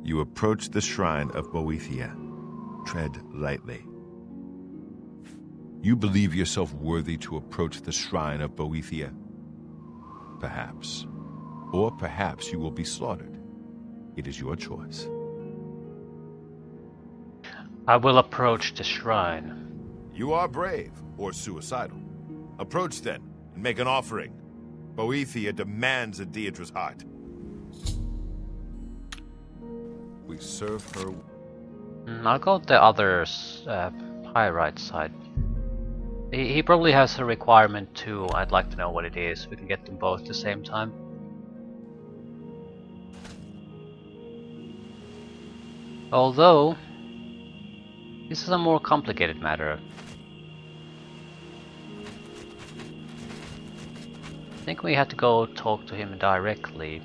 You approach the shrine of Boethia. Tread lightly. You believe yourself worthy to approach the shrine of Boethia? Perhaps. Or perhaps you will be slaughtered. It is your choice. I will approach the shrine. You are brave, or suicidal. Approach then, and make an offering. Boethia demands a Deidre's heart. We serve her. I'll go the other Peryite side. He probably has a requirement too. I'd like to know what it is. We can get them both at the same time. Although, this is a more complicated matter. I think we had to go talk to him directly.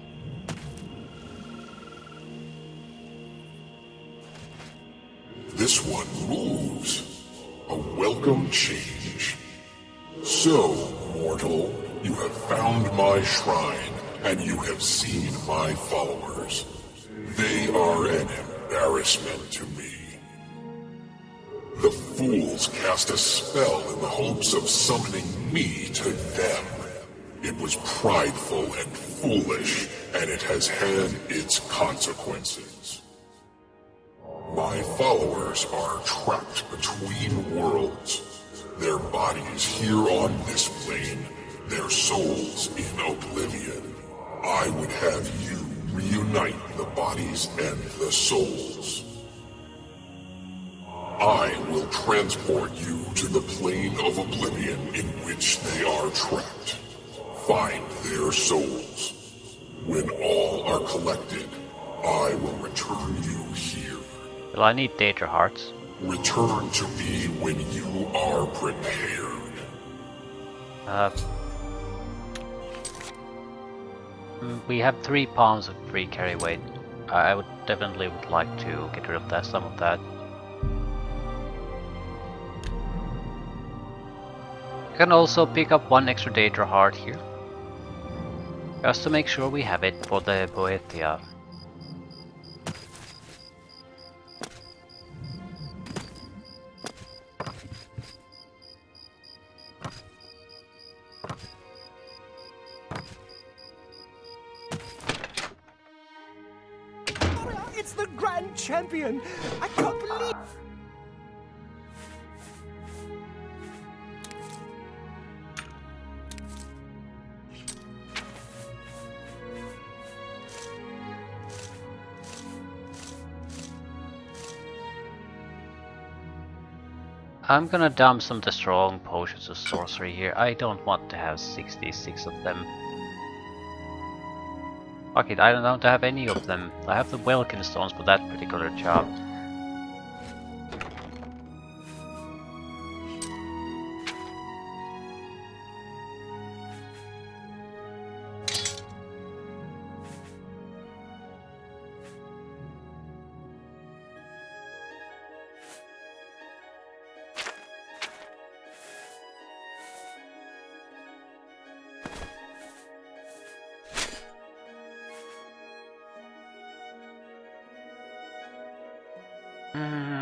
This one moves. A welcome change. So, mortal, you have found my shrine, and you have seen my followers. They are an embarrassment to me. The fools cast a spell in the hopes of summoning me to them. It was prideful and foolish, and it has had its consequences. My followers are trapped between worlds. Their bodies here on this plane, their souls in Oblivion. I would have you reunite the bodies and the souls. I will transport you to the plane of Oblivion in which they are trapped. Find their souls. When all are collected, I will return you here. Well, I need Deidre hearts. Return to me when you are prepared. We have 3 pounds of free carry weight. I would definitely like to get rid of that, some of that. I can also pick up 1 extra Deidre heart here. Just to make sure we have it for the Boethia. It's the Grand Champion! I can't believe... I'm gonna dump some of the strong potions of sorcery here. I don't want to have 66 of them. Fuck it, I don't have any of them. I have the Welkin stones for that particular job.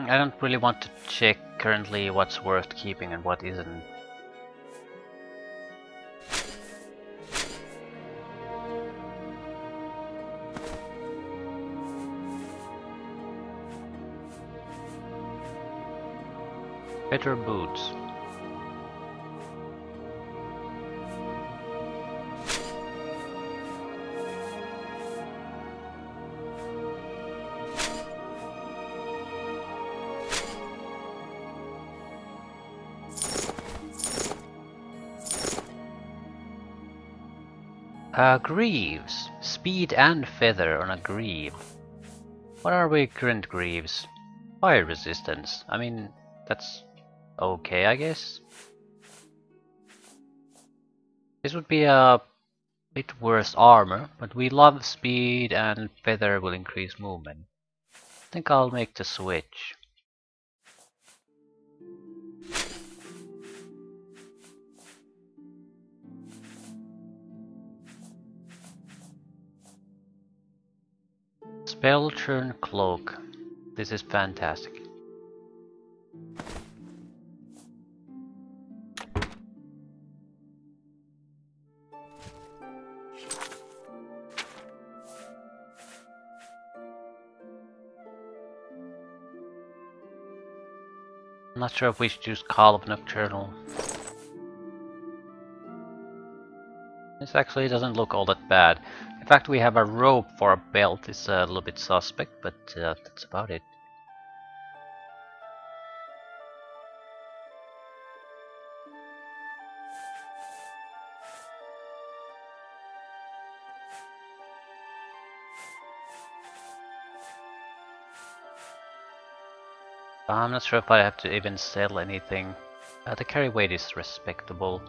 I don't really want to check currently what's worth keeping and what isn't. Better boots. Greaves. Speed and feather on a greave. What are we current greaves? Fire resistance. I mean, that's okay, I guess. This would be a bit worse armor, but we love speed and feather will increase movement. I think I'll make the switch. Spell Churn Cloak. This is fantastic. I'm not sure if we should use Call of Nocturnal. This actually doesn't look all that bad. In fact, we have a rope for a belt. It's a little bit suspect, but that's about it. I'm not sure if I have to even sell anything. The carry weight is respectable.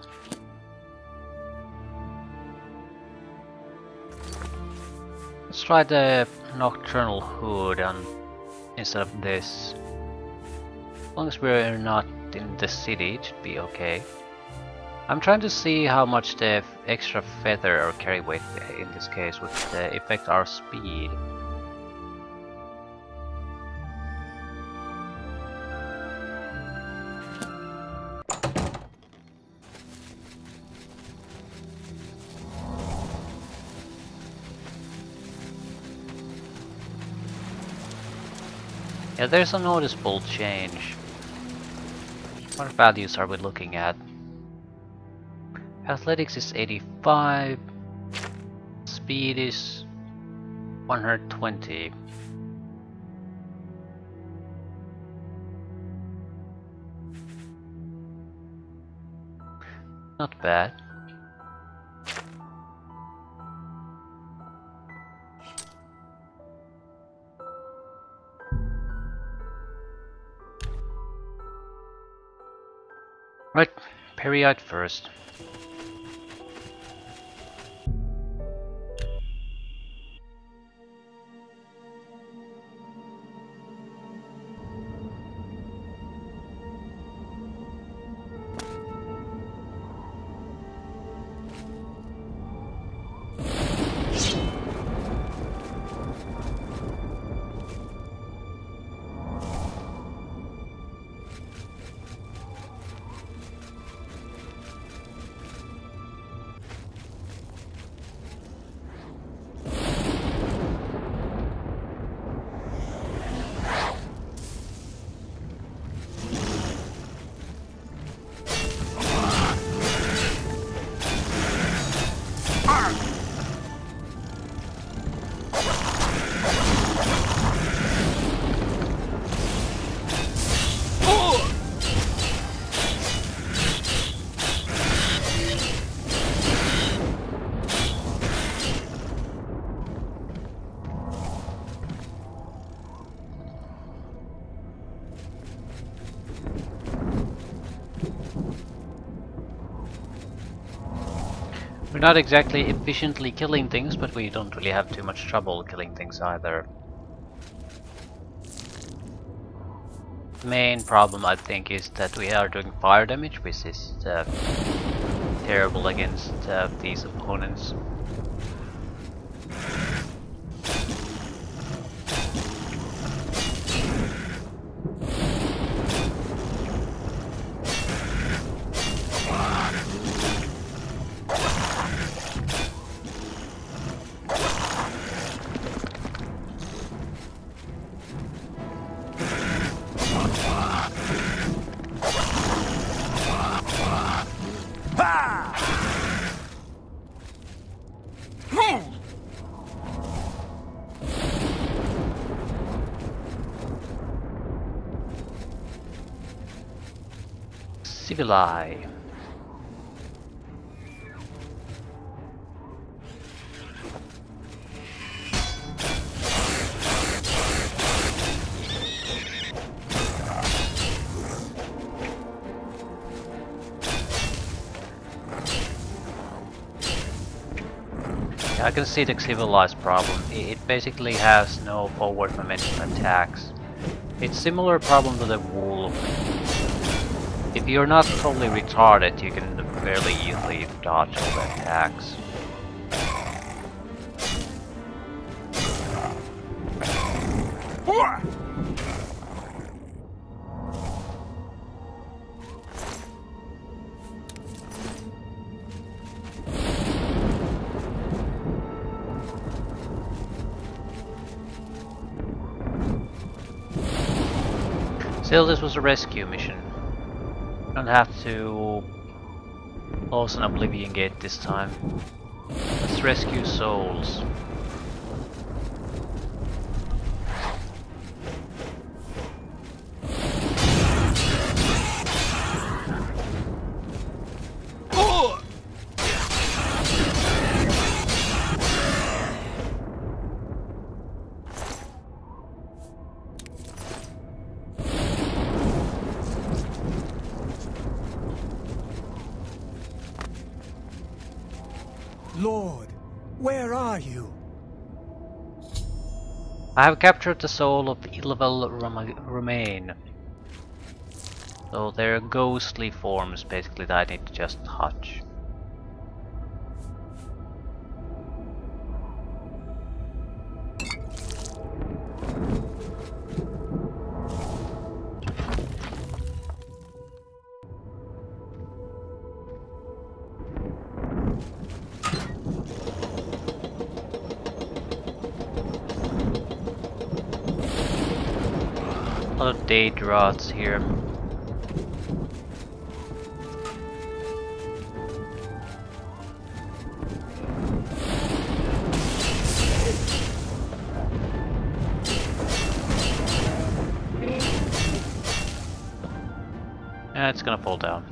Let's try the Nocturnal Hood instead of this. As long as we're not in the city, it should be okay. I'm trying to see how much the extra feather or carry weight in this case would affect our speed. Yeah, there's a noticeable change. What values are we looking at? Athletics is 85. Speed is 120. Not bad. Right, Peryite first. We're not exactly efficiently killing things, but we don't really have too much trouble killing things either. The main problem, I think, is that we are doing fire damage, which is terrible against these opponents. Civili. I can see the civilized problem. It basically has no forward momentum attacks. It's similar problem to the wolf. If you're not totally retarded, you can fairly easily dodge all the attacks. Still, this was a rescue mission. Don't have to close an Oblivion gate this time. Let's rescue souls. Lord, where are you? I have captured the soul of evil remain. So they're ghostly forms basically that I need to just touch. A lot of day draughts here. Yeah, it's gonna fall down.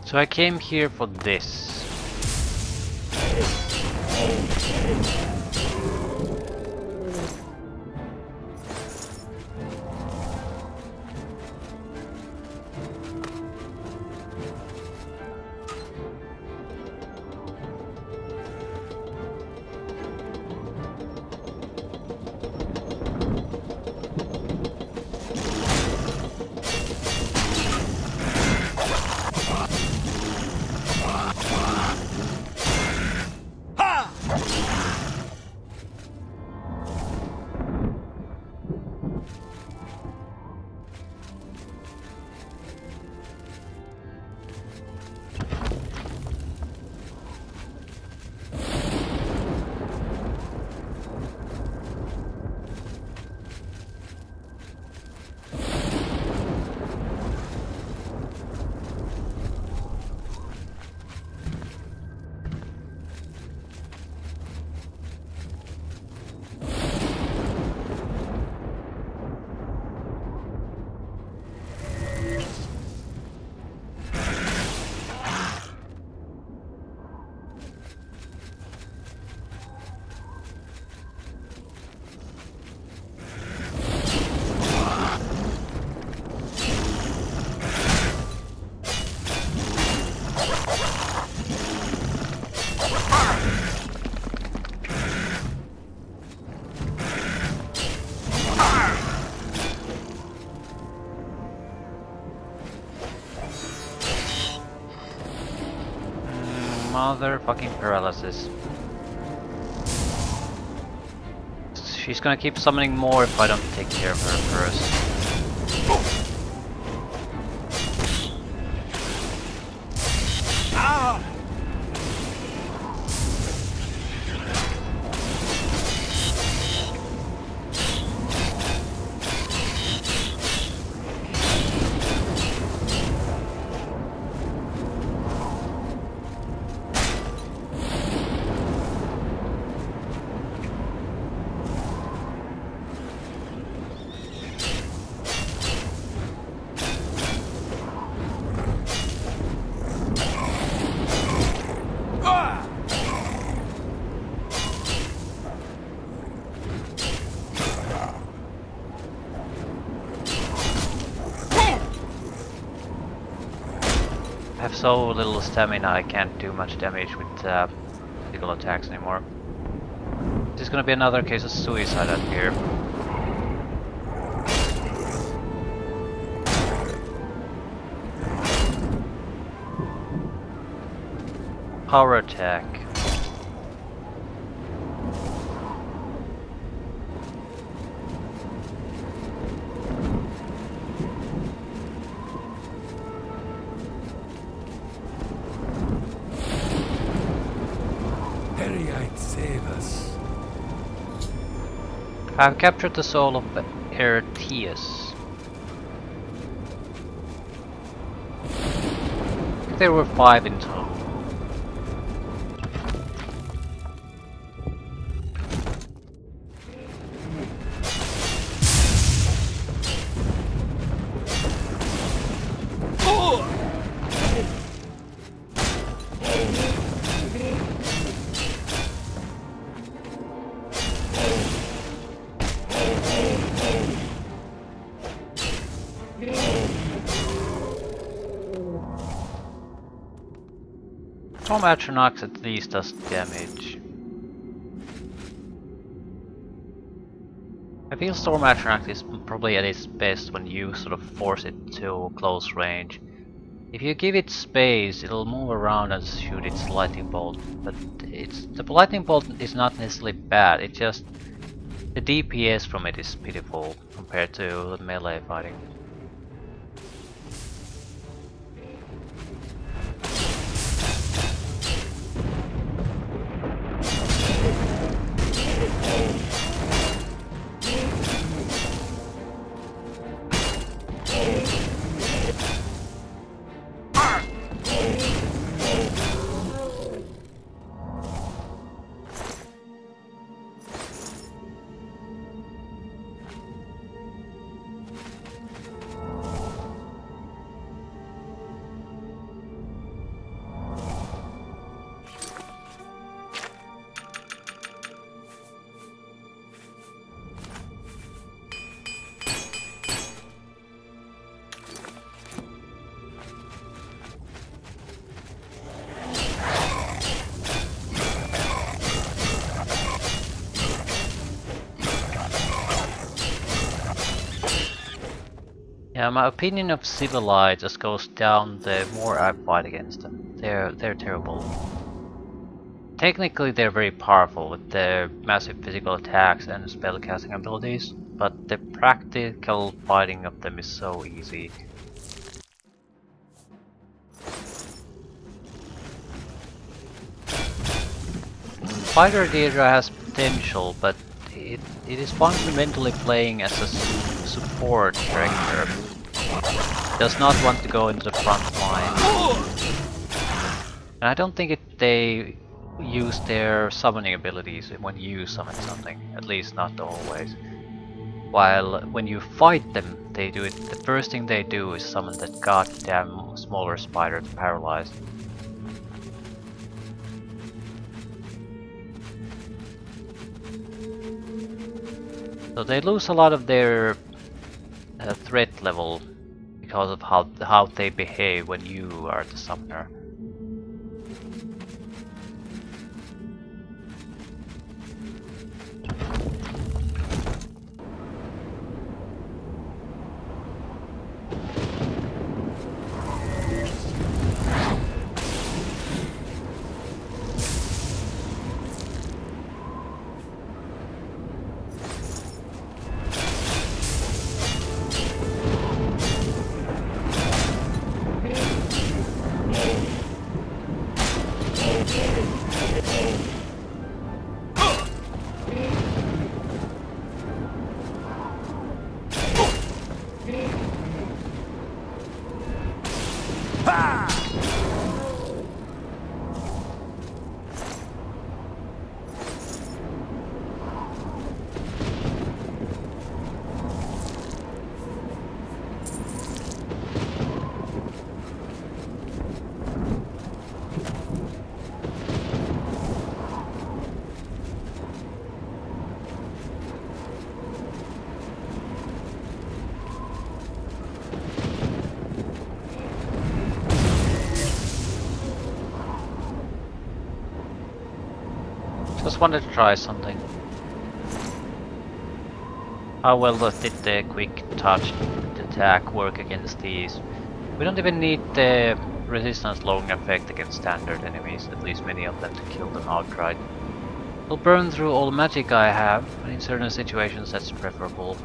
So I came here for this. Motherfucking paralysis. She's gonna keep summoning more if I don't take care of her first. I have so little stamina I can't do much damage with physical attacks anymore. This is gonna be another case of suicide up here. Power attack. Peryite save us. I've captured the soul of Ertius. There were 5 in total. Storm Atronach at least does damage. I feel Storm Atronach is probably at its best when you sort of force it to close range. If you give it space, it'll move around and shoot its lightning bolt, but the lightning bolt is not necessarily bad, it's just the DPS from it is pitiful compared to the melee fighting. Yeah, my opinion of Civilites just goes down the more I fight against them. They're terrible. Technically they're very powerful with their massive physical attacks and spellcasting abilities, but the practical fighting of them is so easy. Fighter Deirdre has potential, but it is fundamentally playing as a support character. Does not want to go into the front line. And I don't think they use their summoning abilities when you summon something, at least not always. While when you fight them, they do it. The first thing they do is summon that goddamn smaller spider to paralyze. So they lose a lot of their threat level because of how they behave when you are the summoner. Just wanted to try something. How well did the quick touch attack work against these? We don't even need the resistance lowering effect against standard enemies, at least many of them, to kill them outright. It'll burn through all magic I have, and in certain situations that's preferable.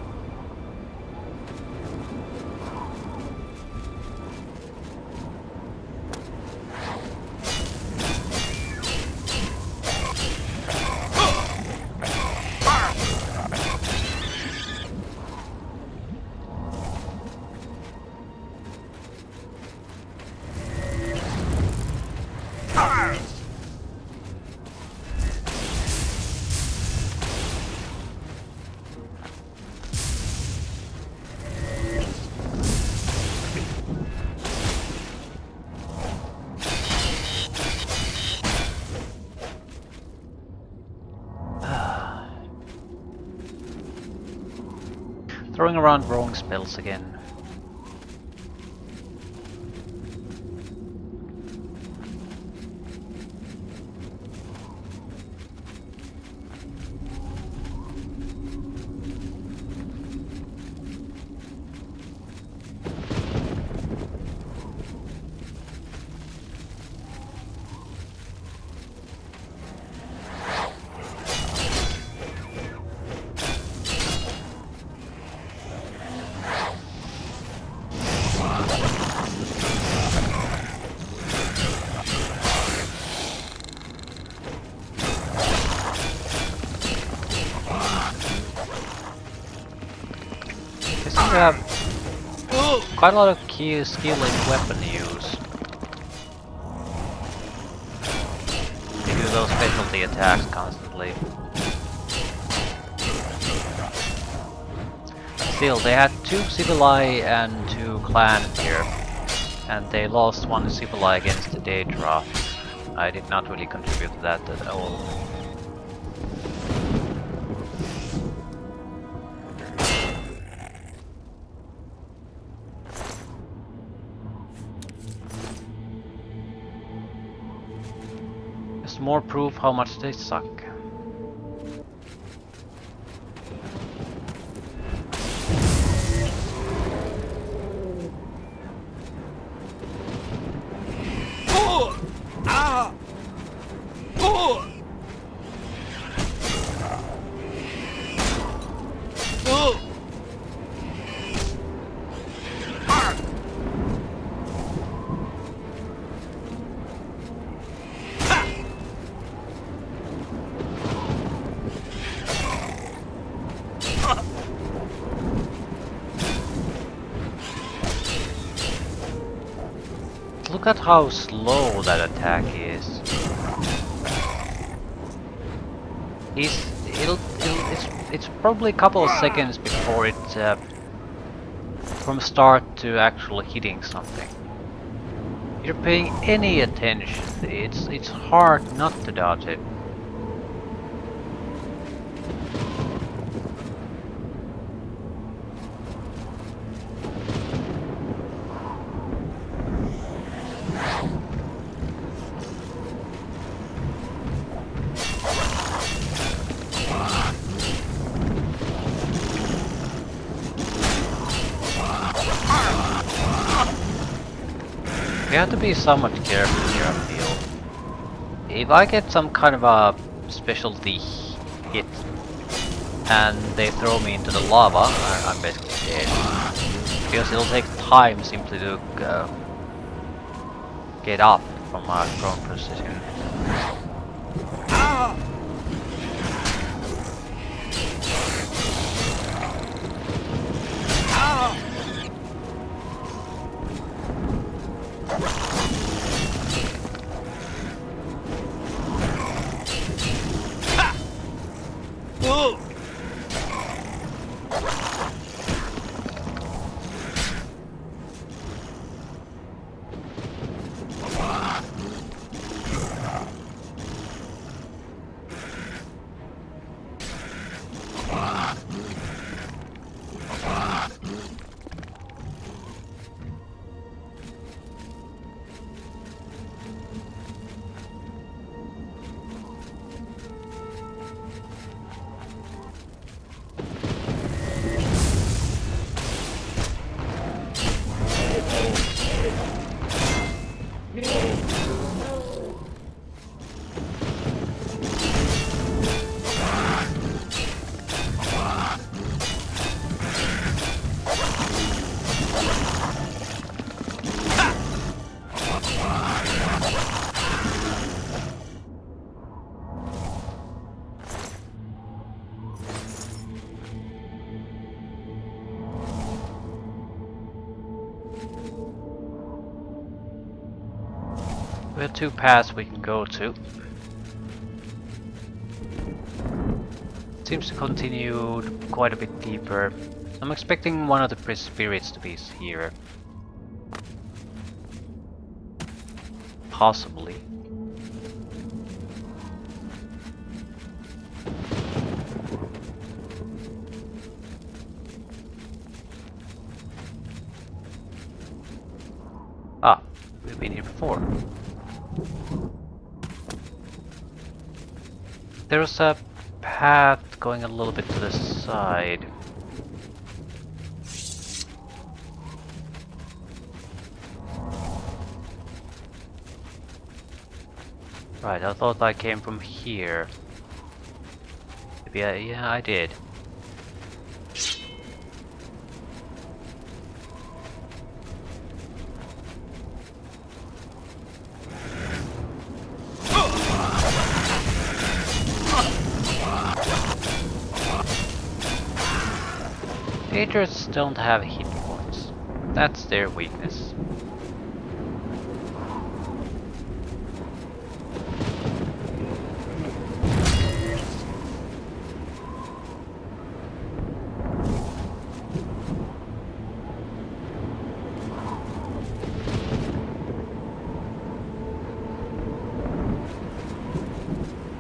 Throwing around wrong spells again. We have quite a lot of key skill in weapon use. They do those specialty attacks constantly. Still, they had 2 Civili and 2 Clan here, and they lost 1 Civili against the Daedra. I did not really contribute to that at all. More proof how much they suck. Look at how slow that attack is. It's probably a couple of seconds before it from start to actually hitting something. If you're paying any attention, it's hard not to dodge it. You have to be somewhat careful here, I feel. If I get some kind of a specialty hit and they throw me into the lava, I'm basically dead. Because it'll take time simply to get up from my prone position. We have 2 paths we can go to. Seems to continue quite a bit deeper. I'm expecting one of the spirits to be here. Possibly. before. There's a path going a little bit to the side. Right, I thought I came from here. Maybe yeah, I did. Agents don't have hit points. That's their weakness.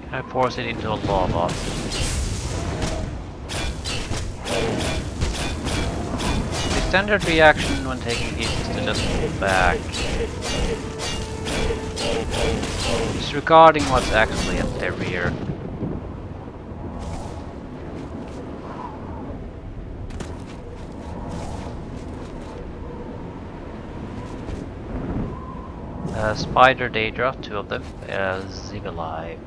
Can I force it into a lava? Standard reaction when taking hits is to just pull back. Disregarding what's actually at their rear. Spider Daedra, 2 of them. Zivili.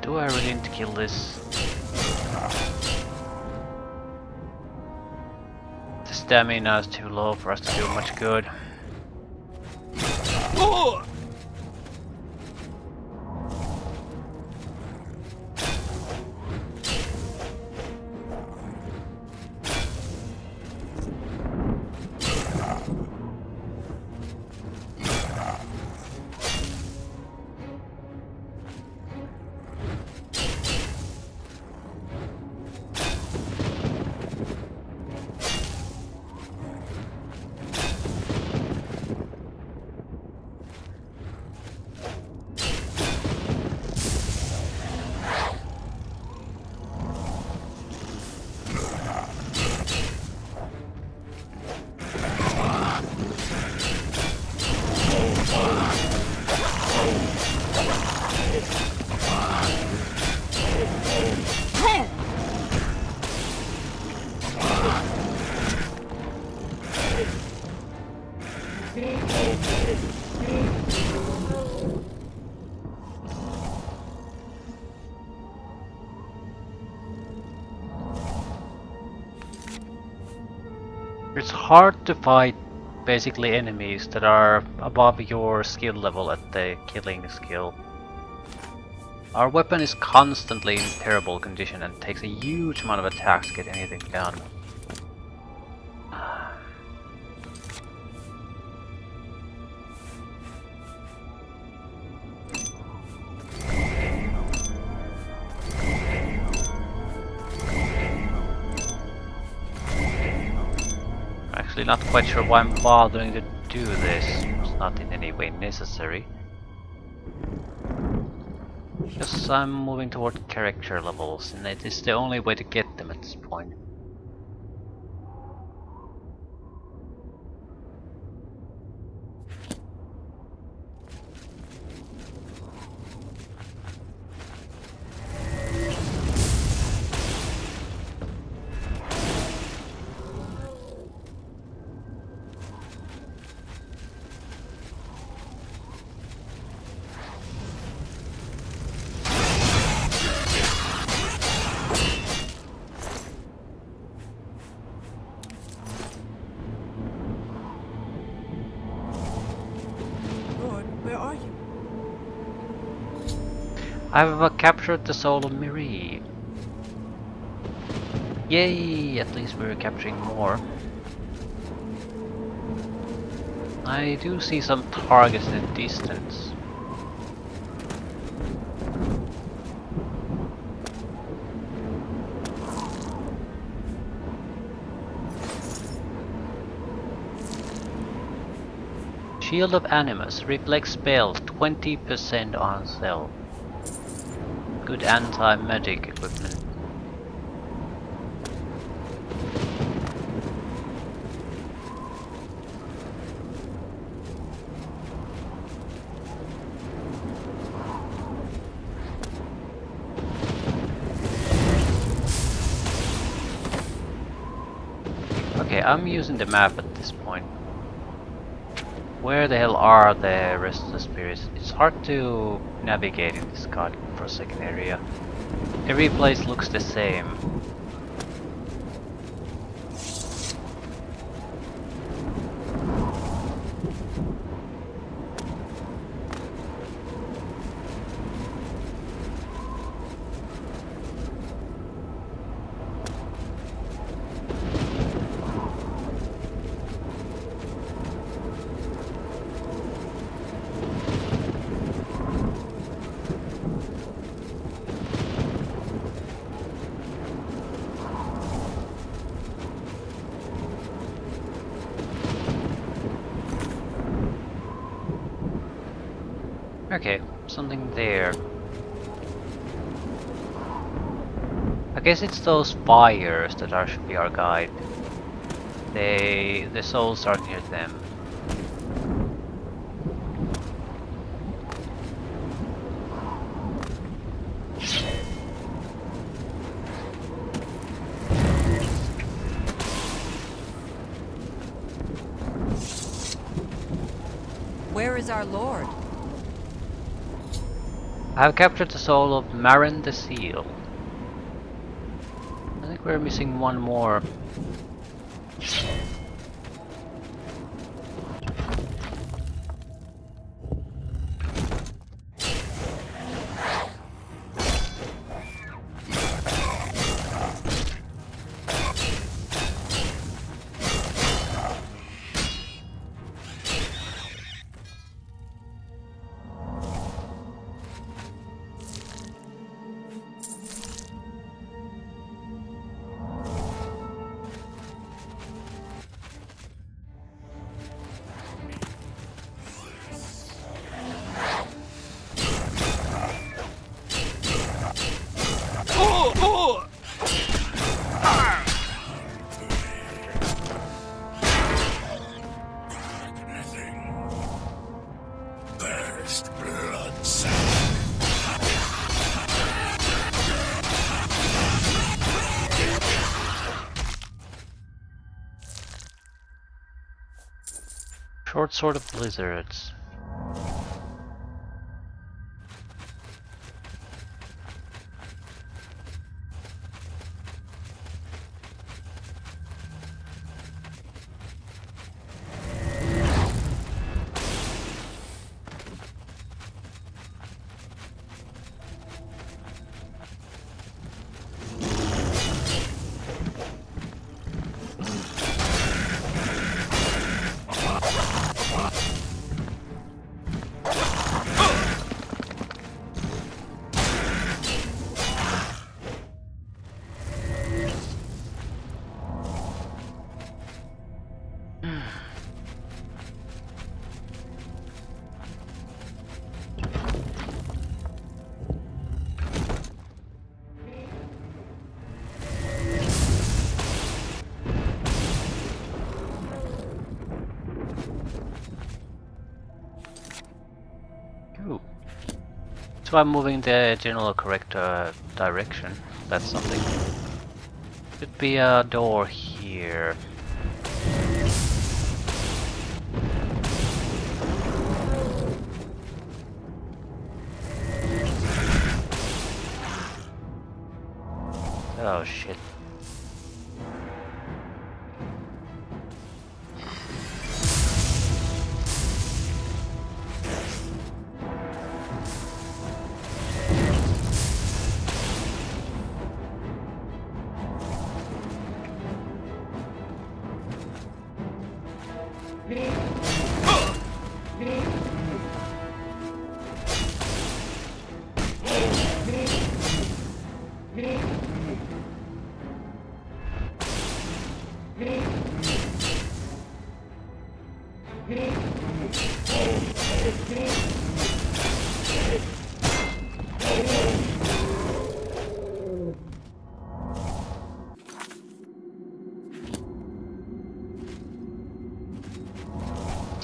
Do I really need to kill this? The stamina is too low for us to do much good. It's hard to fight basically enemies that are above your skill level at the killing skill. Our weapon is constantly in terrible condition and takes a huge amount of attacks to get anything done. Actually not quite sure why I'm bothering to do this. It's not in any way necessary. Just I'm moving toward character levels and it is the only way to get them at this point. I've captured the soul of Miri. Yay! At least we're capturing more. I do see some targets in the distance. Shield of Animus, reflex spell, 20% on cell. Good anti-magic equipment. Okay, I'm using the map at this point. Where the hell are the rest of the spirits? It's hard to navigate in this godforsaken area. Every place looks the same. Okay, something there. I guess it's those fires that should be our guide. The souls are near them. Where is our lord? I have captured the soul of Marin the Seal. I think we're missing one more. Short sword of lizards. So I'm moving the general correct direction. That's something. Could be a door here. Oh shit.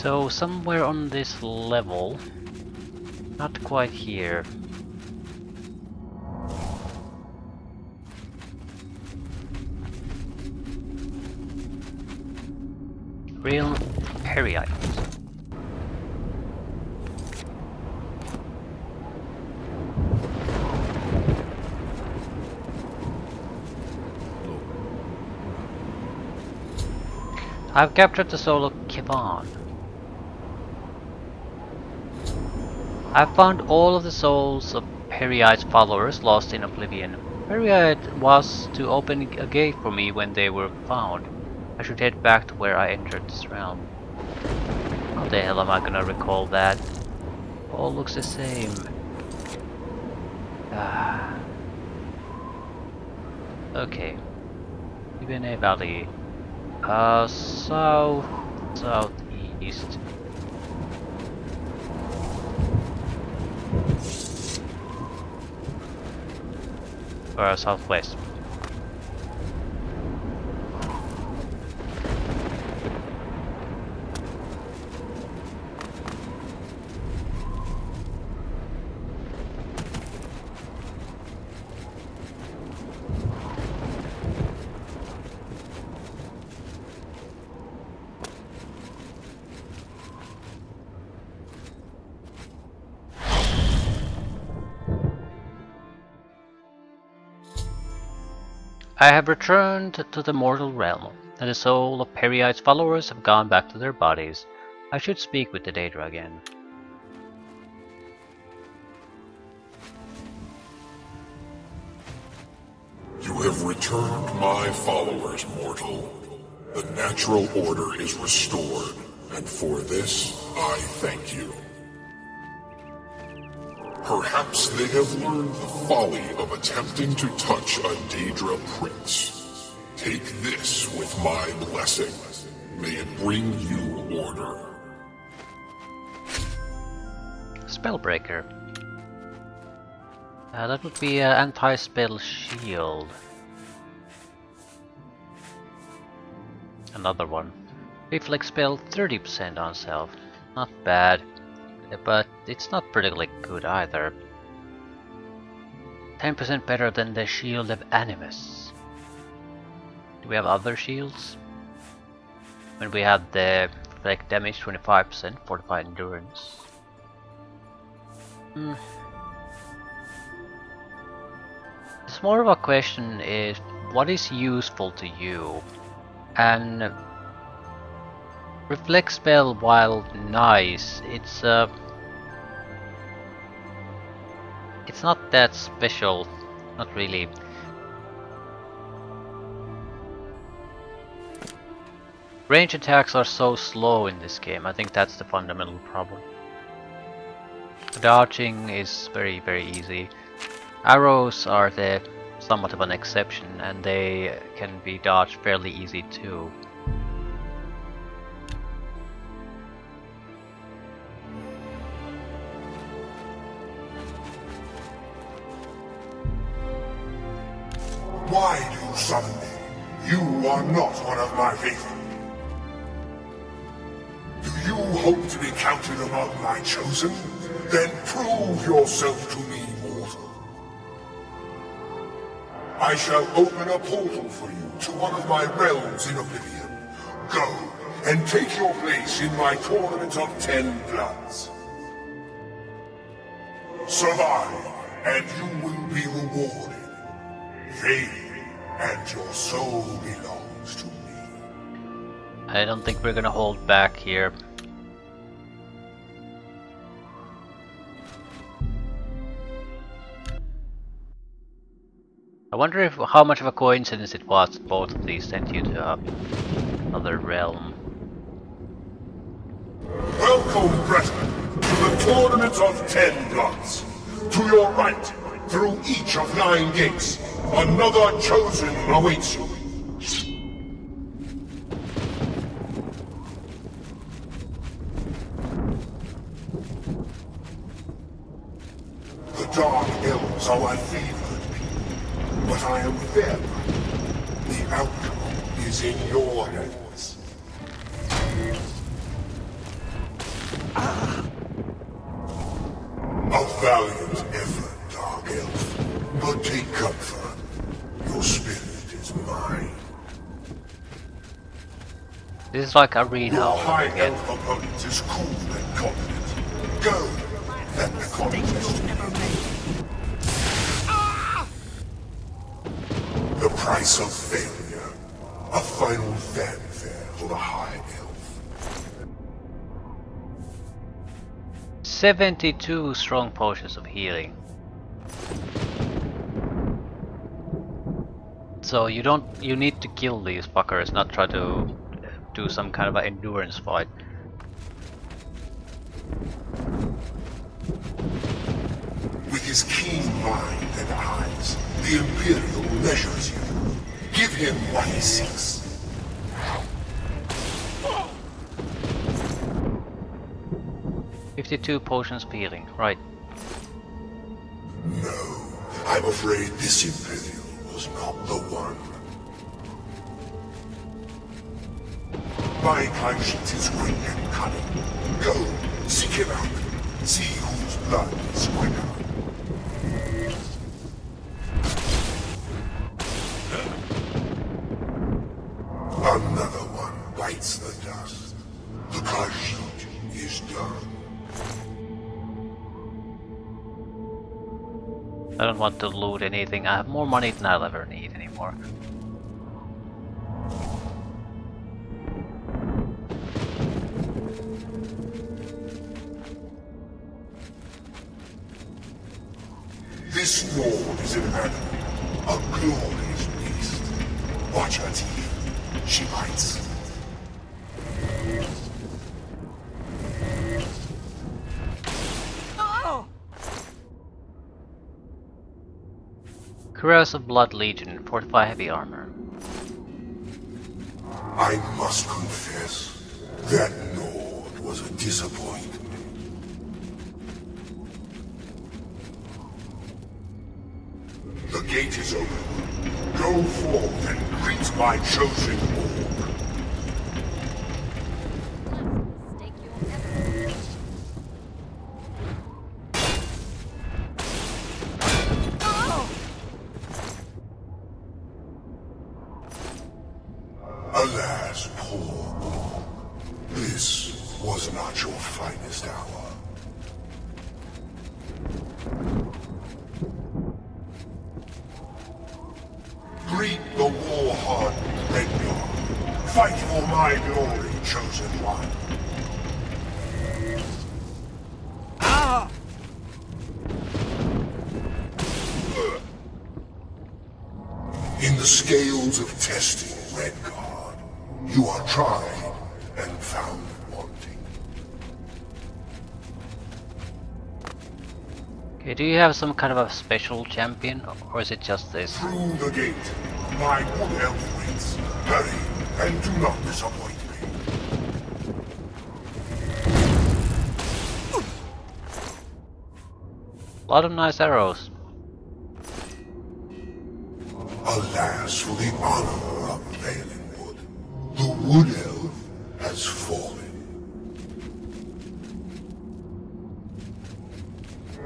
So somewhere on this level, not quite here. Real Peryite. I've captured the soul of Kivan. I've found all of the souls of Peryite's followers lost in Oblivion. Peryite was to open a gate for me when they were found. I should head back to where I entered this realm. How the hell am I gonna recall that? All looks the same. Okay. Ibene Valley. South, southeast. Or southwest. I have returned to the mortal realm, and the soul of Peryite's followers have gone back to their bodies. I should speak with the Daedra again. You have returned my followers, mortal. The natural order is restored, and for this I thank you. Perhaps they have learned the folly of attempting to touch a Daedra prince. Take this with my blessing. May it bring you order. Spellbreaker. That would be an anti-spell shield. Another one. Reflex spell 30% on self. Not bad. But it's not particularly good either. 10% better than the Shield of Animus. Do we have other shields? When we had the reflect damage 25%, fortified endurance. It's more of a question is what is useful to you? And reflect spell, while nice, it's not that special, not really. Range attacks are so slow in this game. I think that's the fundamental problem. Dodging is very easy. Arrows are somewhat of an exception, and they can be dodged fairly easy too. Why do you summon me? You are not one of my faithful. Do you hope to be counted among my chosen? Then prove yourself to me, mortal. I shall open a portal for you to one of my realms in Oblivion. Go, and take your place in my tournament of 10 bloods. Survive, and you will be rewarded. Fade, and your soul belongs to me. I don't think we're gonna hold back here. I wonder how much of a coincidence it was that both of these sent you to another realm. Welcome, brethren, to the Tournament of 10 Bloods. To your right, through each of 9 gates, another chosen awaits you. The Dark Elves are my favored people, but I am them. The outcome is in your hands. A valiant effort, Dark Elf. But take comfort. Your spirit is mine. This is like arena Your all high again. elf opponent is cool and confident. Go! Let the contest begin. The price of failure. A final fanfare for the high elf. 72 strong potions of healing. So you need to kill these fuckers, not try to do some kind of an endurance fight. With his keen mind and eyes, the Imperial measures you. Give him what he seeks. 52 potions of healing, right. No, I'm afraid this Imperial was not the one. My conscience is quick and cunning. Go, seek him out. See whose blood is quicker. Another one bites the dust. The pursuit is done. I don't want to loot anything. I have more money than I'll ever need anymore. This Lord is an animal, a glorious beast. Watch her teeth. She bites. Cuirass of Blood Legion, fortify heavy armor. I must confess, that Lord was a disappointment. The gate is open. Go forth and greet my chosen orc. Alas, poor orc. This was not your finest hour. Greet the war-hardened Red Guard. Fight for my glory, chosen one. In the scales of testing, Red Guard, you are tried and found wanting. Okay, do you have some kind of a special champion, or is it just this? Through the gate, my wood elf waits. Hurry, and do not disappoint me. A lot of nice arrows. Alas for the honor of Valenwood. The wood elf has fallen.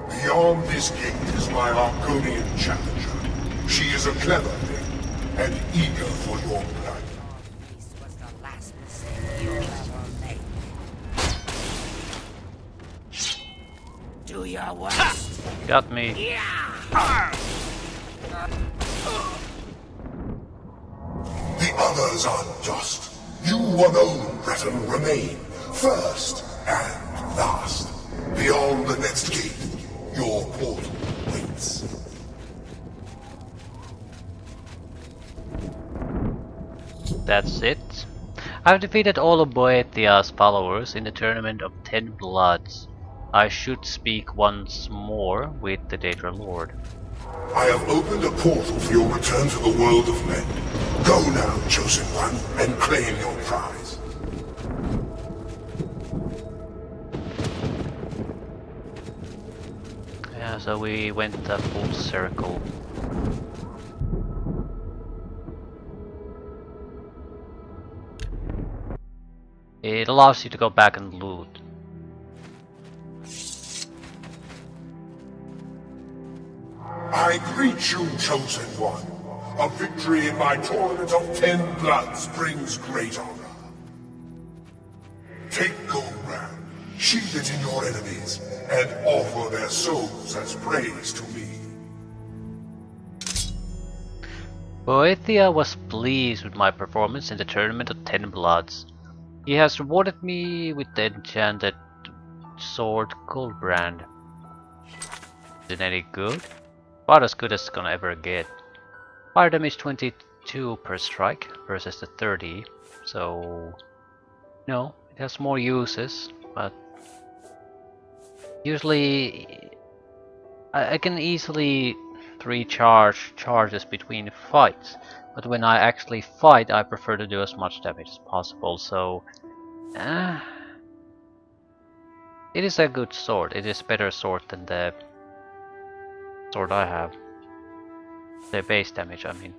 Beyond this gate is my Argonian challenger. She is a clever thing, and eager for your blood. This was the last mistake you'll ever make. Do your worst. Got me. The others are dust. You alone, Breton, remain. First and last. Beyond the next gate, your portal waits. That's it. I've defeated all of Boethia's followers in the tournament of 10 Bloods. I should speak once more with the Daedra Lord. I have opened a portal for your return to the world of men. Go now, chosen one, and claim your prize. Yeah, so we went a full circle. It allows you to go back and loot. I greet you, Chosen One. A victory in my tournament of 10 bloods brings great honor. Take Goldbrand, sheathe it in your enemies, and offer their souls as praise to me. Boethia was pleased with my performance in the tournament of 10 bloods. He has rewarded me with the enchanted sword Goldbrand. Is it any good? About as good as it's gonna ever get. Fire damage 22 per strike versus the 30, so no, it has more uses, but usually I can easily recharge charges between fights, but when I actually fight I prefer to do as much damage as possible, so it is a good sword. It is a better sword than the sword I have. The base damage, I mean.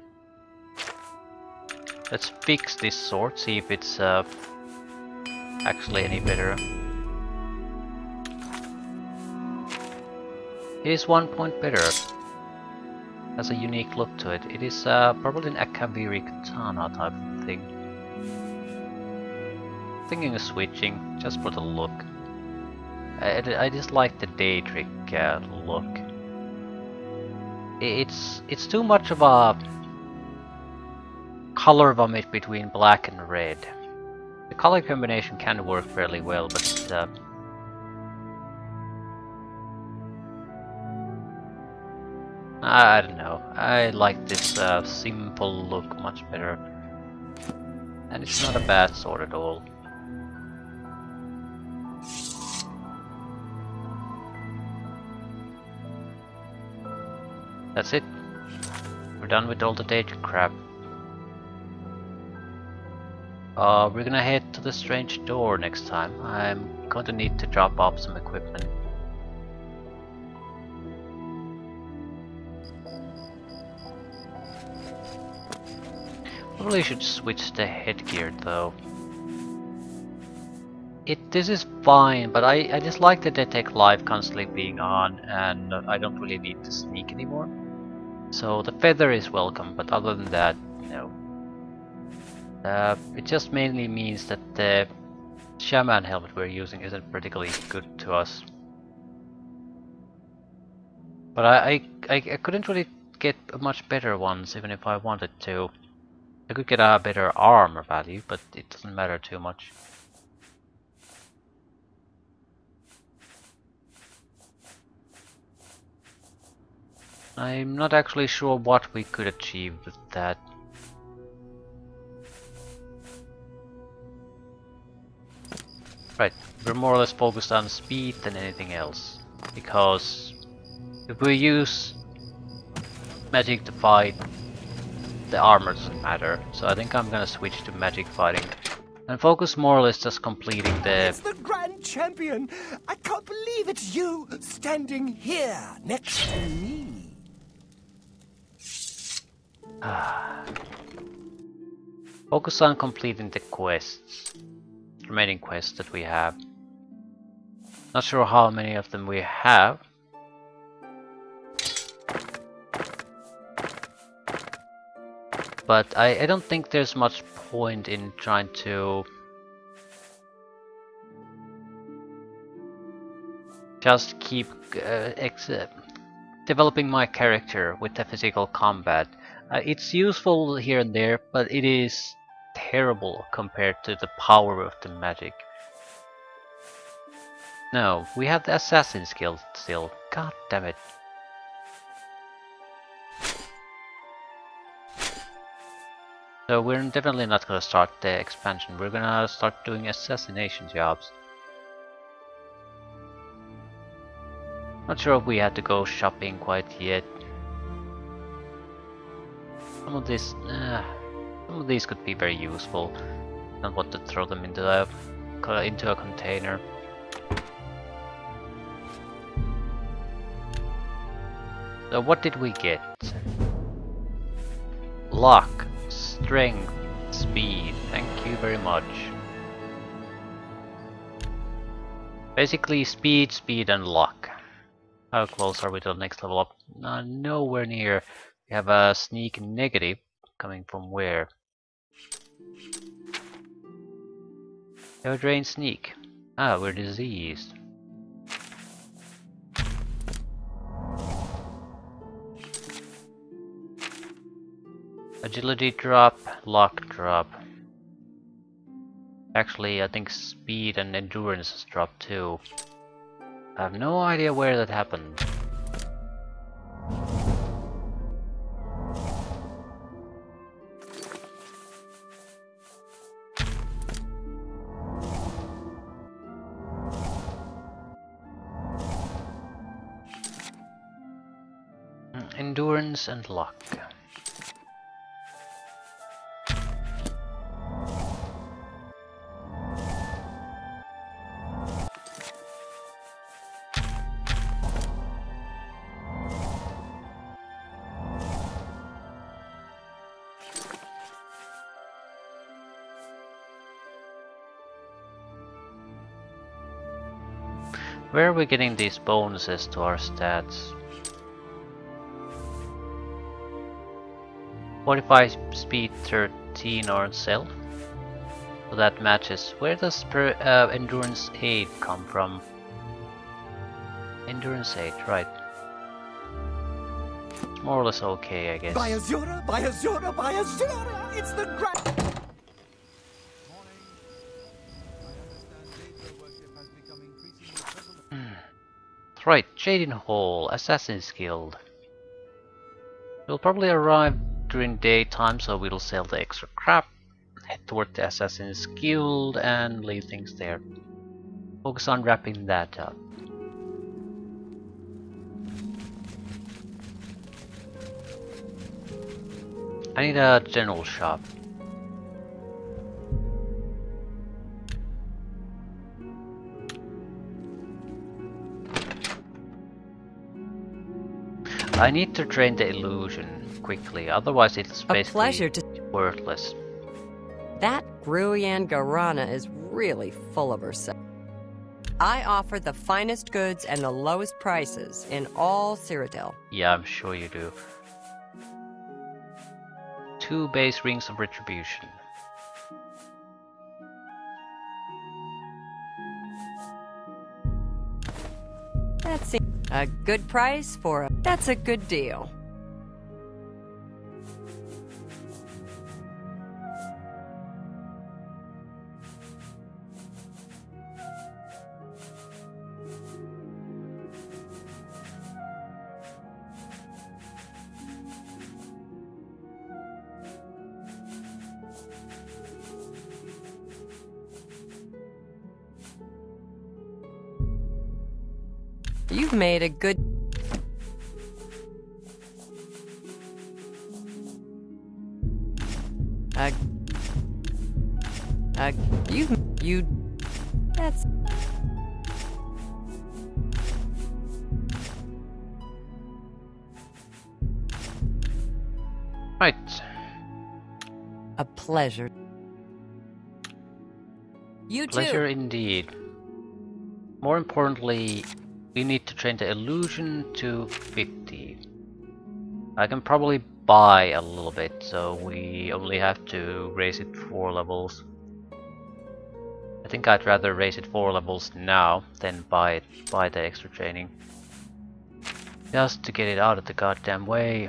Let's fix this sword, see if it's actually any better. It is 1 point better. Has a unique look to it. It is probably an Akaviri katana type of thing. Thinking of switching, just for the look. I just like the Daedric look. It's too much of a color vomit between black and red. The color combination can work fairly well, but I don't know. I like this simple look much better, and it's not a bad sword at all. That's it. We're done with all the Daedric crap. We're gonna head to the strange door next time. I'm going to need to drop off some equipment. Probably should switch the headgear though. This is fine, but I just like the Detect Live constantly being on, and I don't really need to sneak anymore. So the feather is welcome, but other than that, no. It just mainly means that the shaman helmet we're using isn't particularly good to us. But I couldn't really get much better ones, even if I wanted to. I could get a better armor value, but it doesn't matter too much. I'm not actually sure what we could achieve with that. Right, we're more or less focused on speed than anything else, because if we use magic to fight, the armor doesn't matter, so I think I'm gonna switch to magic fighting and focus more or less just completing the... It's the Grand Champion! I can't believe it's you standing here next to me. Focus on completing the quests, remaining quests that we have. Not sure how many of them we have. But I don't think there's much point in trying to just keep developing my character with the physical combat. It's useful here and there, but it is terrible compared to the power of the magic. No, we have the assassin skill still. God damn it. So we're definitely not gonna start the expansion. We're gonna start doing assassination jobs. Not sure if we had to go shopping quite yet. Some of these could be very useful. Don't want to throw them into a container. So what did we get? Luck, strength, speed. Thank you very much. Basically speed, and luck. How close are we to the next level up? Nowhere near. We have a sneak negative coming from where? Air drain sneak. Ah, we're diseased. Agility drop, luck drop. Actually, I think speed and endurance has dropped too. I have no idea where that happened. Endurance and luck. Where are we getting these bonuses to our stats? 45 speed 13 on self. So that matches. Where does endurance 8 come from? Endurance 8, right. It's more or less okay, I guess. By Azura, by Azura, by Azura! It's the grand. Right, Jaden Hall, Assassin's Guild. We'll probably arrive during daytime, so we'll sell the extra crap, head toward the Assassin's Guild, and leave things there. Focus on wrapping that up. I need a general shop. I need to train the illusion quickly, otherwise it's basically worthless. That Gruyan Garana is really full of herself. I offer the finest goods and the lowest prices in all Cyrodiil. Yeah, I'm sure you do. 2 base rings of retribution. That's a good price for a... That's a good deal. You've made a good... You... That's... Right. A pleasure. You too. Pleasure indeed. More importantly, we need to train the illusion to 50. I can probably buy a little bit, so we only have to raise it 4 levels. I think I'd rather raise it 4 levels now than buy the extra training. Just to get it out of the goddamn way.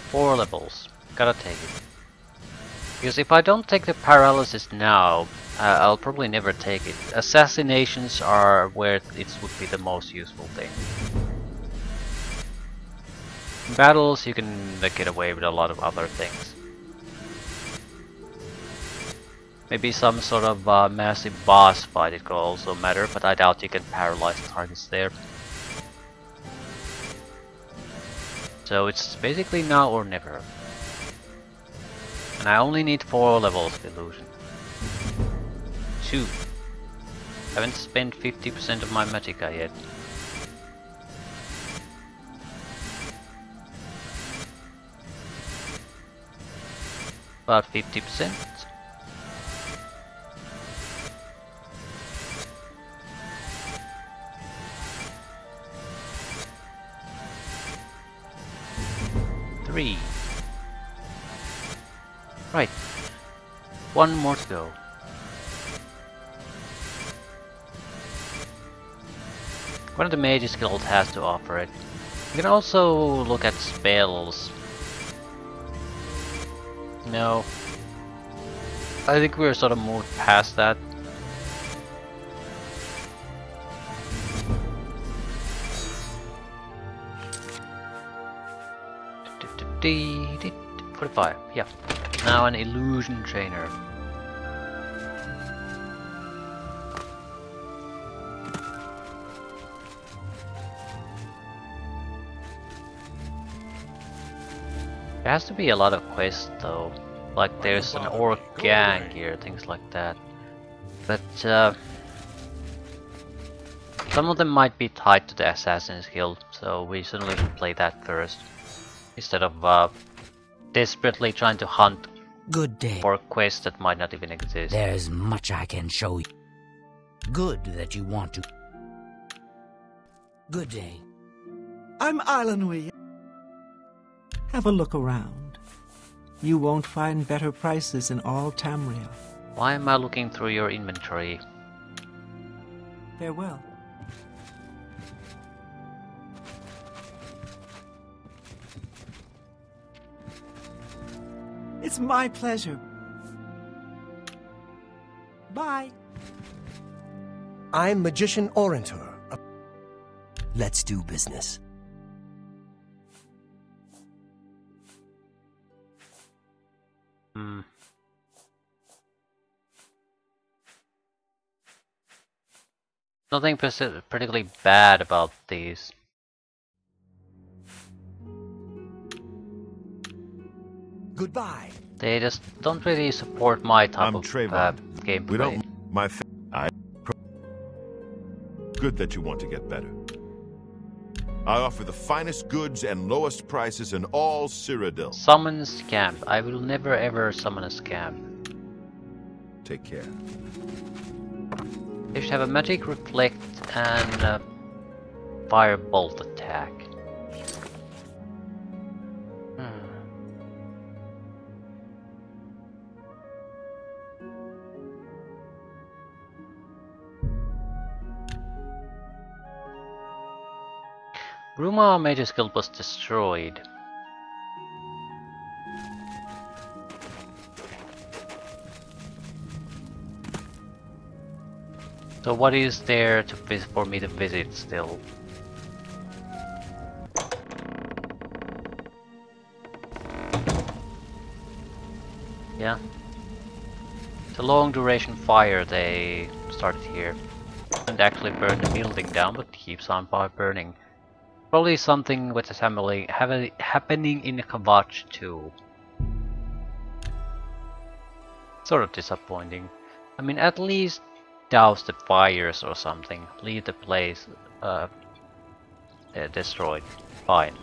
Four levels. Gotta take it. Because if I don't take the paralysis now, I'll probably never take it. Assassinations are where it would be the most useful thing. In battles, you can get away with a lot of other things. Maybe some sort of massive boss fight it could also matter, but I doubt you can paralyze targets there. So it's basically now or never. And I only need 4 levels of illusion. 2. Haven't spent 50% of my magicka yet. About 50%. Three. Right. One more to go. One of the mages guild has to offer it. You can also look at spells. No. I think we're sort of moved past that. D 45, yeah. Now an illusion trainer. There has to be a lot of quests though. Like there's an orc gang here, things like that. But some of them might be tied to the Assassin's Guild, so we certainly should play that first. Instead of desperately trying to hunt Good day. for quests that might not even exist. There's much I can show you. Good that you want to. Good day. I'm Islandwy. Have a look around. You won't find better prices in all Tamriel. Why am I looking through your inventory? Farewell. It's my pleasure. Bye. I'm Magician Orentor. Let's do business. Nothing particularly bad about these. Goodbye. They just don't really support my type I'm of Trayvon. gameplay. We don't. Good that you want to get better. I offer the finest goods and lowest prices in all Cyrodiil. Summon scam. I will never ever summon a scam. Take care. They should have a magic reflect and a firebolt attack. Bruma Mage's Guild was destroyed. So what is there to for me to visit still? Yeah. It's a long duration fire they started here. And actually burn the building down, but keeps on burning. Probably something with assembly happening in Kavach too. Sort of disappointing. I mean, at least douse the fires or something. Leave the place destroyed. Fine.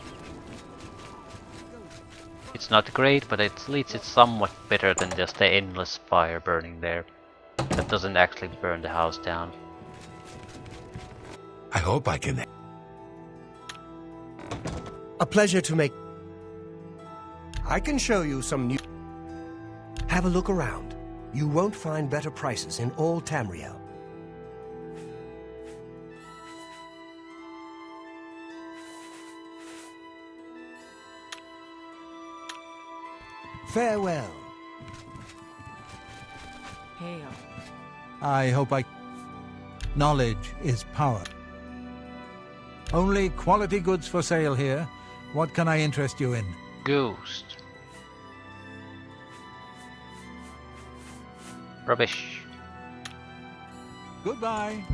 It's not great, but at least it's somewhat better than just the endless fire burning there. That doesn't actually burn the house down. I hope I can... A pleasure to make. I can show you some new. Have a look around. You won't find better prices in all Tamriel. Farewell. Hail. I hope I... Knowledge is power. Only quality goods for sale here. What can I interest you in? Ghost. Rubbish. Goodbye.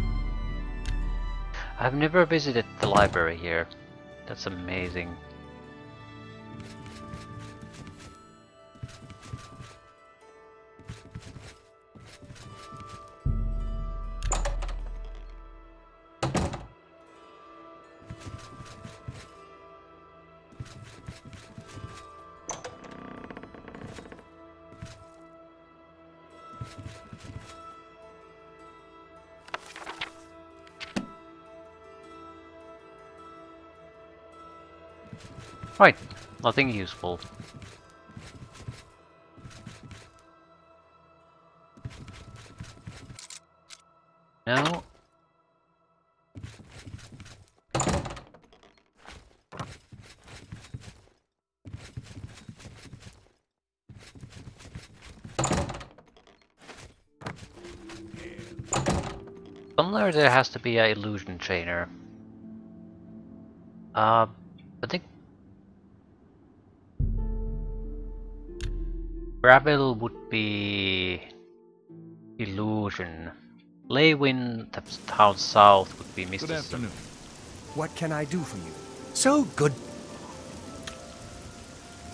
I've never visited the library here. That's amazing. Right, nothing useful. No. Somewhere there has to be an illusion trainer. I think Gravel would be illusion. Leywind, town south, would be mysticism. Good afternoon. What can I do for you? So good.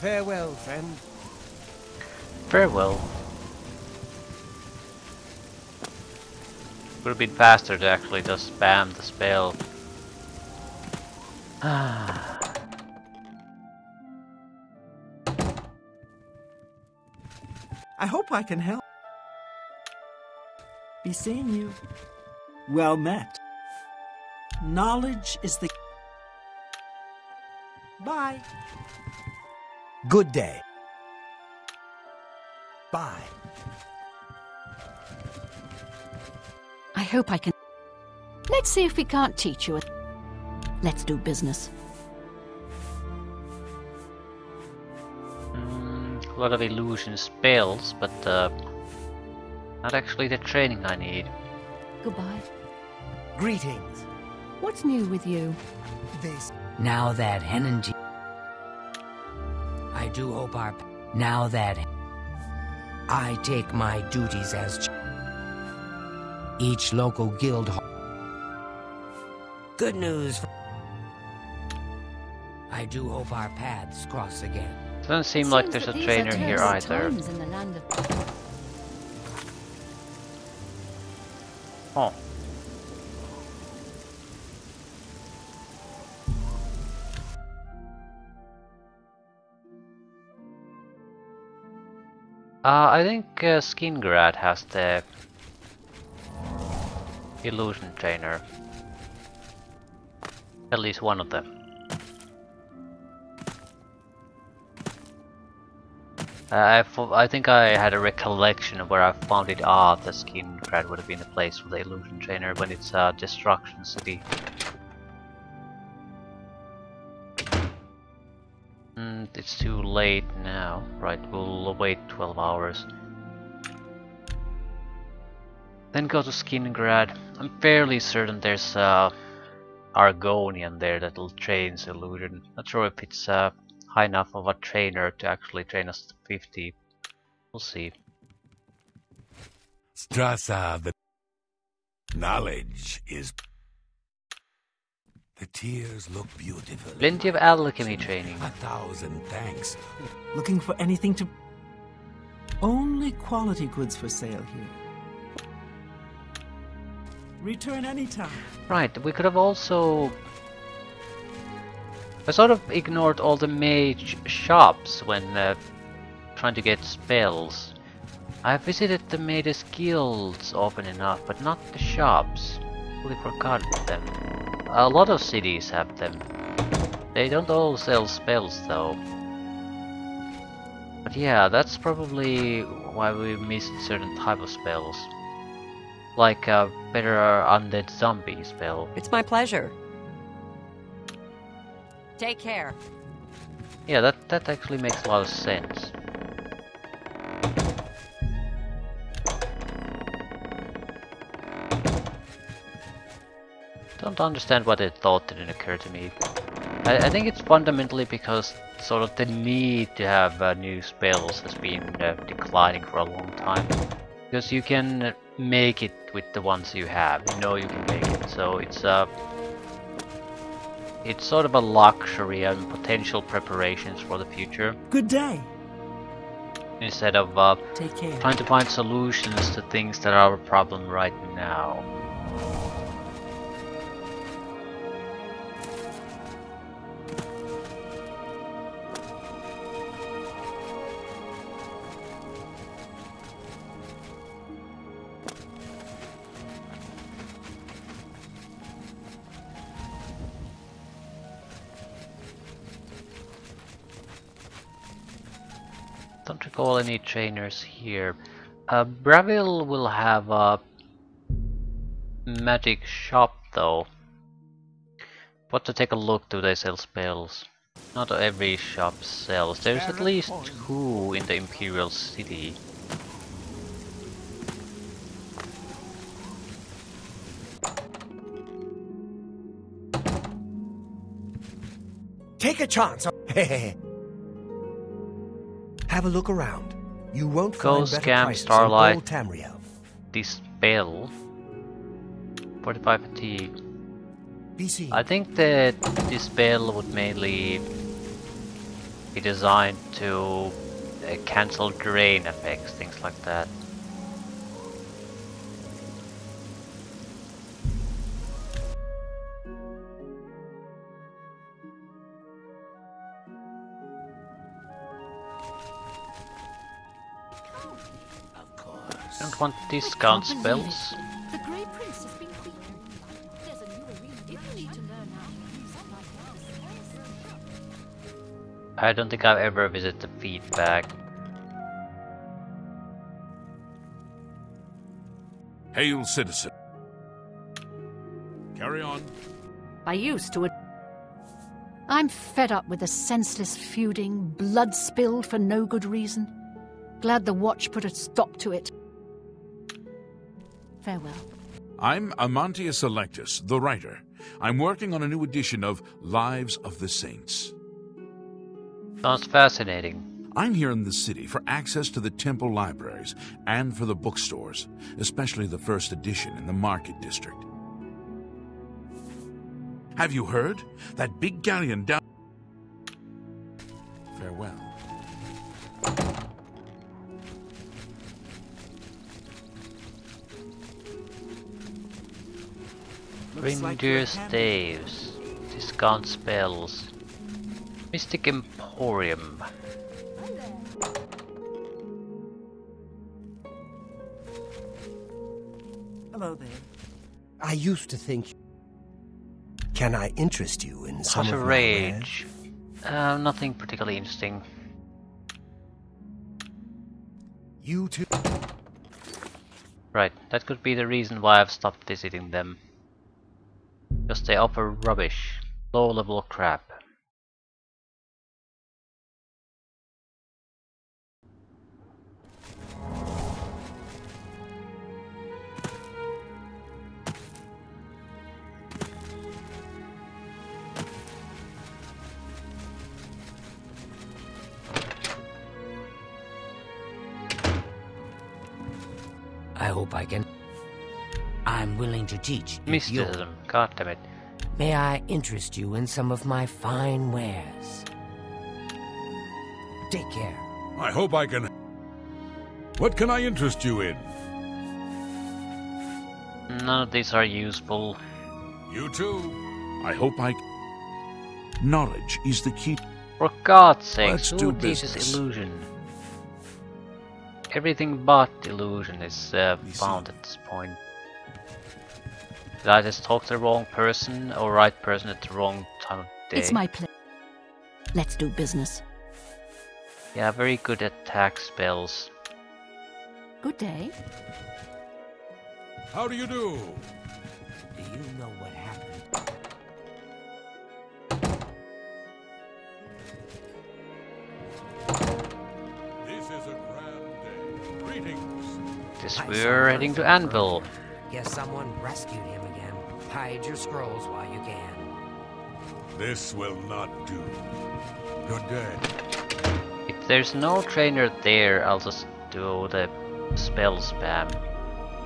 Farewell, friend. Farewell. Would have been faster to actually just spam the spell. I hope I can help. Be seeing you. Well met. Knowledge is the... Bye. Good day. Bye. I hope I can... Let's see if we can't teach you. Let's do business. A lot of illusion spells, but not actually the training I need. Goodbye. Greetings. What's new with you? This. Now that Henenji... I do hope our... Now that... I take my duties as... Each local guild... Good news... I do hope our paths cross again. Doesn't seem like there's a trainer here either. Oh. I think Skingrad has the illusion trainer. At least one of them. I think I had a recollection of where I found it. The Skingrad would have been the place for the illusion trainer when it's Destruction City. It's too late now. Right, we'll wait 12 hours. Then go to Skingrad. I'm fairly certain there's Argonian there that'll train illusion. Not sure if it's high enough of a trainer to actually train us to 50. We'll see. Strasa, the knowledge is... The tears look beautiful. Plenty of alchemy training. 1,000 thanks. Looking for anything to... Only quality goods for sale here. Return anytime. Right, we could have also... I sort of ignored all the mage shops when trying to get spells. I visited the mages guilds often enough, but not the shops. Fully forgot them. A lot of cities have them. They don't all sell spells though. But yeah, that's probably why we missed certain type of spells. Like a better undead zombie spell. It's my pleasure. Take care. Yeah, that actually makes a lot of sense. Don't understand why the thought didn't occur to me. I think it's fundamentally because sort of the need to have new spells has been declining for a long time. Because you can make it with the ones you have. You know you can make it. So it's sort of a luxury and potential preparations for the future. Good day. Instead of Take care. trying to find solutions to things that are a problem right now. recall any trainers here. Bravil will have a magic shop though. But to take a look, do they sell spells? Not every shop sells. There's at least 2 in the Imperial City. Take a chance. Have a look around. You won't Go find better scam prices Starlight. in all Tamriel. Dispel. 45 fatigue. BC. I think that this spell would mainly be designed to cancel drain effects, things like that. I don't want discount spells. The Grey Prince has been weakened. There's a new arena. If you need to learn how to use it like that. I don't think I've ever visited the feedback. Hail, citizen. Carry on. I used to it. I'm fed up with the senseless feuding, blood spilled for no good reason. Glad the Watch put a stop to it. Farewell. I'm Amantius Electus, the writer. I'm working on a new edition of Lives of the Saints. Sounds fascinating. I'm here in the city for access to the temple libraries and for the bookstores, especially the first edition in the market district. Have you heard? That big galleon down... Farewell. Reindeer staves, discount spells, Mystic Emporium. Hello there. I used to think... Can I interest you in some Such a of my rage. Nothing particularly interesting. You too. Right, that could be the reason why I've stopped visiting them. Because they offer rubbish, low-level crap. I hope I can. I'm willing to teach. if you'll- Mysticism, goddammit. May I interest you in some of my fine wares? Take care. I hope I can... What can I interest you in? None of these are useful. You too. I hope I... Knowledge is the key. For God's sake, Let's who do teaches business. illusion? Everything but illusion is found at this point. Did I just talk to the wrong person or right person at the wrong time of day? It's my pleasure. Let's do business. Yeah, very good at attack spells. Good day. How do you do? Do you know what happened? This is a grand day. Greetings. Guess I we're saw heading one to from Anvil. earlier. Guess someone rescued him again. Hide your scrolls while you can. This will not do. Good day. If there's no trainer there, I'll just do the spell spam.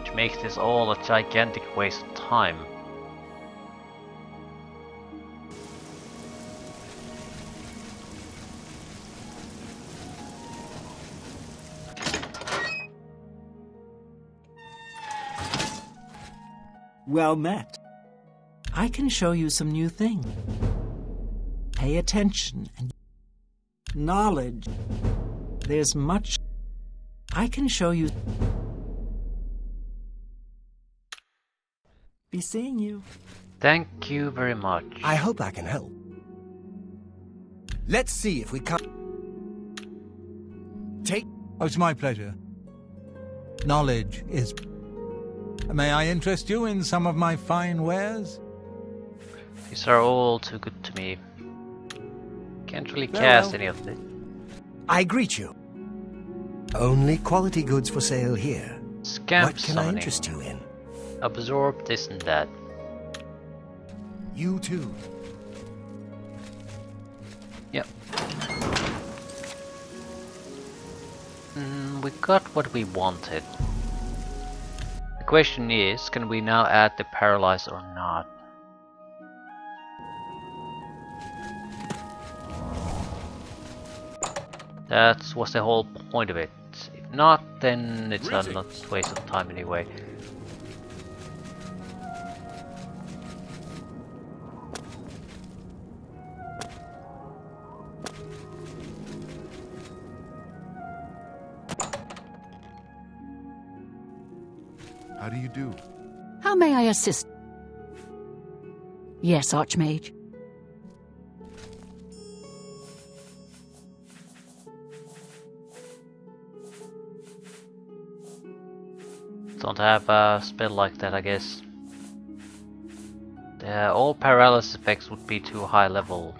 Which makes this all a gigantic waste of time. Well met. I can show you some new things. Pay attention and knowledge. There's much I can show you. Be seeing you. Thank you very much. I hope I can help. Let's see if we can... Take... Oh, it's my pleasure. Knowledge is... May I interest you in some of my fine wares? These are all too good to me. Can't really Very cast well. any of this. I greet you. Only quality goods for sale here. Scamp What can I summoning. interest you in? Absorb this and that. You too. Yep. We got what we wanted. The question is, can we now add the paralyze or not? That was the whole point of it. If not, then it's a waste of time anyway. How do you do? How may I assist? Yes, Archmage. Don't have a spell like that, I guess. All paralysis effects would be too high level.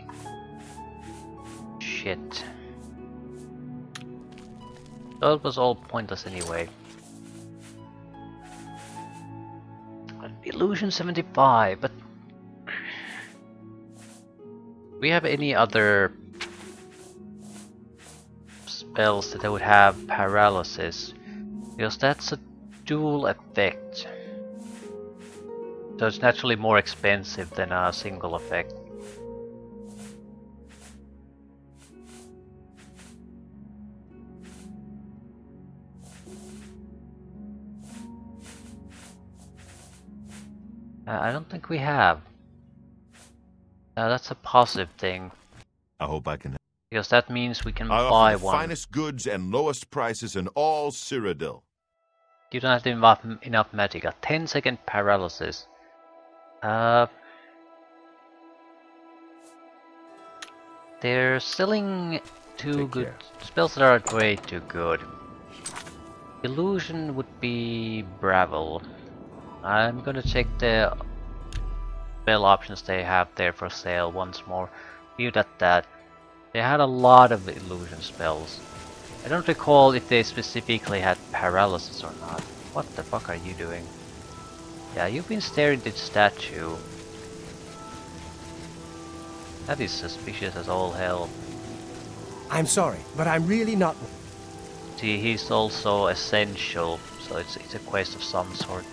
Shit. That was all pointless anyway. Illusion 75, but... we have any other spells that would have paralysis? Because that's a dual effect. So it's naturally more expensive than a single effect. I don't think we have. That's a positive thing. I hope I can. Because that means we can I buy offer the one. finest goods and lowest prices in all Cyrodiil. You don't have enough magic. A 10-second paralysis. They're selling too Take good care. spells that are way too good. Illusion would be Bravel. I'm gonna check the spell options they have there for sale once more. Viewed at that. They had a lot of illusion spells. I don't recall if they specifically had paralysis or not. What the fuck are you doing? Yeah, you've been staring at the statue. That is suspicious as all hell. I'm sorry, but I'm really not... See, he's also essential, so it's a quest of some sort.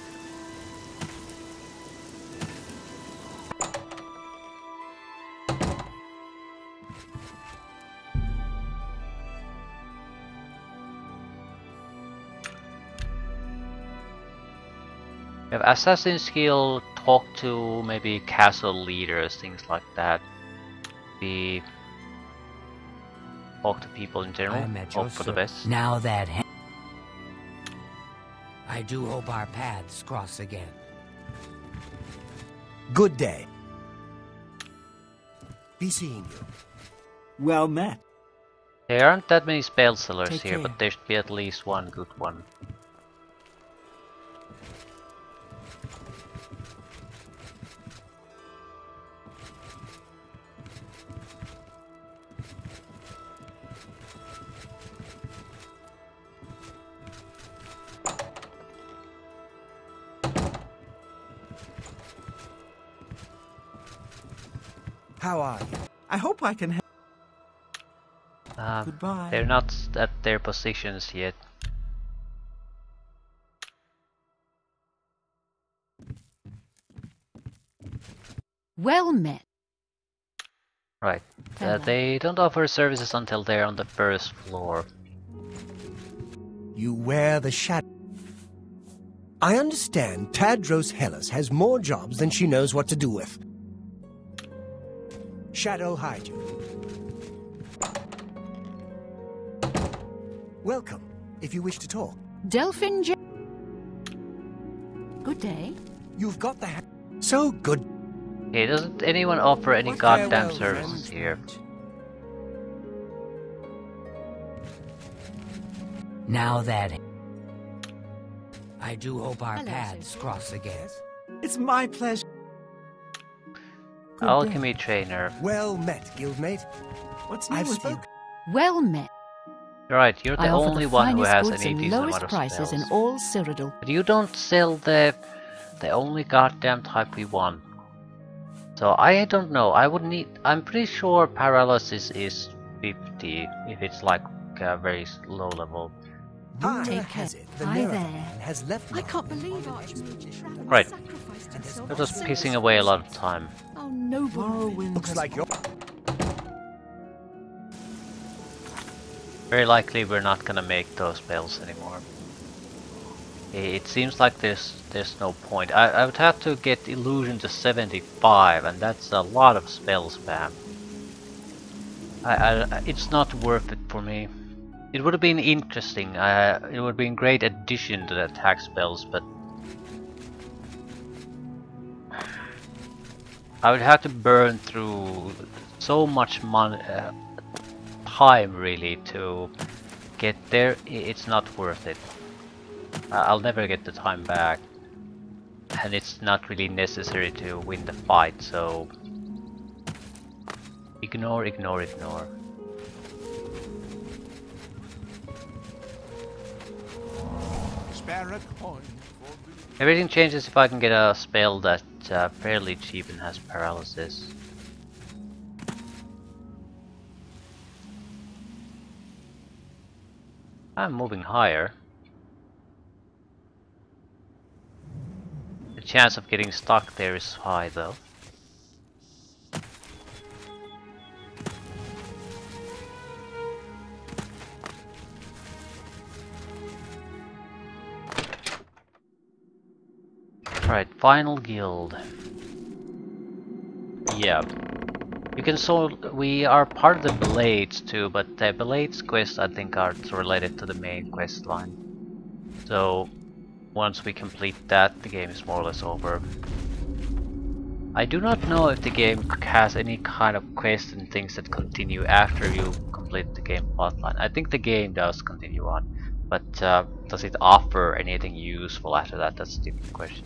We have assassin skill, talk to maybe castle leaders, things like that. Talk to people in general, I'm at your hope for the best. Now that... I do hope our paths cross again. Good day. Be seeing you. Well met. There aren't that many spell sellers Take here, care. but there should be at least one good one. How are you? I hope I can help. Goodbye. They're not at their positions yet. Well met. Right. Hello. They don't offer services until they're on the first floor. You wear the shadow. I understand Tadros Hellas has more jobs than she knows what to do with. Shadow hide you. Welcome, if you wish to talk. Delphin J. Good day. You've got the so good. Okay, doesn't anyone offer any What goddamn farewell, services friends. here? Now that... I do hope our paths cross again. It's my pleasure. Good Alchemy day. trainer. Well met, guildmate. What's new I've with you? spoken. Well met. Right, you're the I offer only the one who finest has goods any and decent lowest amount of prices spells. in all Cyrodiil. But you don't sell the only goddamn type we want. So I don't know. I'm pretty sure paralysis is 50 if it's like very low level. Rumor Take has care. it the Hi Miracle there. Man has left I can't London believe on an Archmage expedition. Right. sacrificed And himself. You're just pissing away a lot of time. Oh, noble. Morrowind Looks has like you're... Very likely we're not gonna make those spells anymore. It seems like there's no point. I would have to get illusion to 75, and that's a lot of spell spam. It's not worth it for me. It would have been interesting. It would have been a great addition to the attack spells, but I would have to burn through so much time really to get there. It's not worth it. I'll never get the time back, and it's not really necessary to win the fight, so ignore. Spare a coin. Everything changes if I can get a spell that fairly cheap and has paralysis. I'm moving higher. The chance of getting stuck there is high though. Right, final guild. Yeah. You can we are part of the Blades too, but the Blades quest I think are related to the main quest line. So once we complete that, the game is more or less over. I do not know if the game has any kind of quest and things that continue after you complete the game plotline. I think the game does continue on, but does it offer anything useful after that? That's a different question.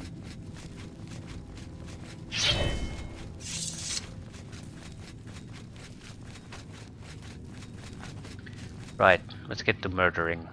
Right, let's get to murdering.